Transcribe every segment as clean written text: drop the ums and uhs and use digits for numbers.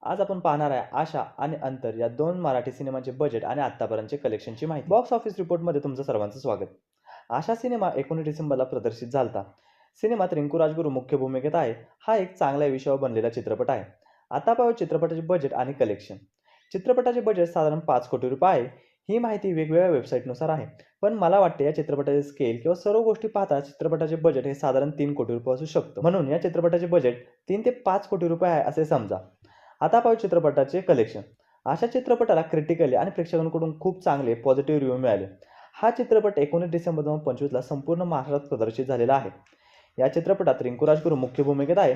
आज आपण पाहणार आहे आशा आणि अंतर या दोन मराठी सिनेमांचे बजेट आणि आतापर्यंतचे कलेक्शनची माहिती. बॉक्स ऑफिस रिपोर्टमध्ये तुमचं सर्वांचं स्वागत. आशा सिनेमा 19 डिसेंबरला प्रदर्शित झालता. सिनेमात रिंकू राजगुरू मुख्य भूमिकेत आहे. हा एक चांगल्या विषयावर बनलेला चित्रपट आहे. आता पाहू चित्रपटाचे बजेट आणि कलेक्शन. चित्रपटाचे बजेट साधारण 5 कोटी रुपये आहे. ही माहिती वेगवेगळ्या वेबसाईटनुसार आहे. पण मला वाटते या चित्रपटाचे स्केल किंवा सर्व गोष्टी पाहता चित्रपटाचे बजेट हे साधारण 3 कोटी रुपये असू शकतं. म्हणून या चित्रपटाचे बजेट 3 ते 5 कोटी रुपये आहे असे समजा. आता पाहू चित्रपटाचे कलेक्शन. अशा चित्रपटाला क्रिटिकली आणि प्रेक्षकांकडून खूप चांगले पॉझिटिव्ह रिव्ह्यू मिळाले. हा चित्रपट 19 डिसेंबर 2025ला संपूर्ण महाराष्ट्रात प्रदर्शित झालेला आहे. या चित्रपटात रिंकू राजगुरू मुख्य भूमिकेत आहे.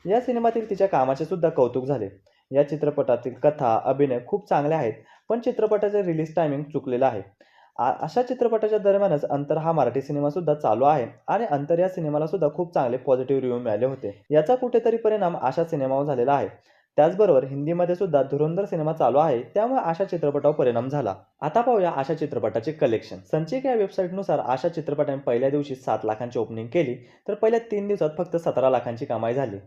या सिनेमातील तिच्या कामाचे सुद्धा कौतुक झाले. या चित्रपटातील कथा, अभिनय खूप चांगले आहेत, पण चित्रपटाचे रिलीज टायमिंग चुकलेलं आहे. अशा चित्रपटाच्या दरम्यानच अंतर हा मराठी सिनेमा सुद्धा चालू आहे आणि अंतर या सिनेमाला सुद्धा खूप चांगले पॉझिटिव्ह रिव्ह्यू मिळाले होते. याचा कुठेतरी परिणाम आशा सिनेमावर झालेला आहे. त्याचबरोबर हिंदीमध्ये सुद्धा धुरंधर सिनेमा चालू आहे, त्यामुळे आशा चित्रपटावर परिणाम झाला. आता पाहूया आशा चित्रपटाचे कलेक्शन. संचिक या वेबसाईटनुसार आशा चित्रपटाने पहिल्या दिवशी 7 लाखांची ओपनिंग केली, तर पहिल्या 3 दिवसात फक्त 17 लाखांची कमाई झाली.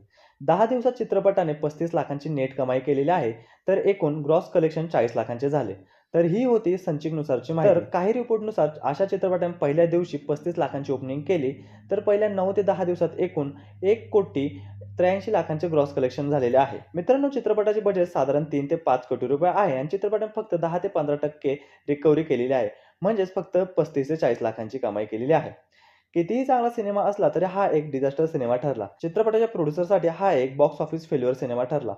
10 दिवसात चित्रपटाने 35 लाखांची नेट कमाई केलेली आहे, तर एकूण ग्रॉस कलेक्शन 40 लाखांचे झाले. तर ही होती संचिकनुसारची माहिती. तर काही रिपोर्टनुसार आशा चित्रपटाने पहिल्या दिवशी 35 लाखांची ओपनिंग केली, तर पहिल्या 9 ते 10 दिवसात एकूण 1,83,00,000 ग्रॉस कलेक्शन झालेले आहे. मित्रांनो, चित्रपटाचे बजेट साधारण 3 ते 5 कोटी रुपये आहे आणि चित्रपटाने फक्त 10 ते 15% रिकव्हरी केलेली आहे. म्हणजेच फक्त 35 ते 40 लाखांची कमाई केलेली आहे. कितीही चांगला सिनेमा असला तरी हा एक डिझास्टर सिनेमा ठरला. चित्रपटाच्या प्रोड्युसरसाठी हा एक बॉक्स ऑफिस फेल्युअर सिनेमा ठरला.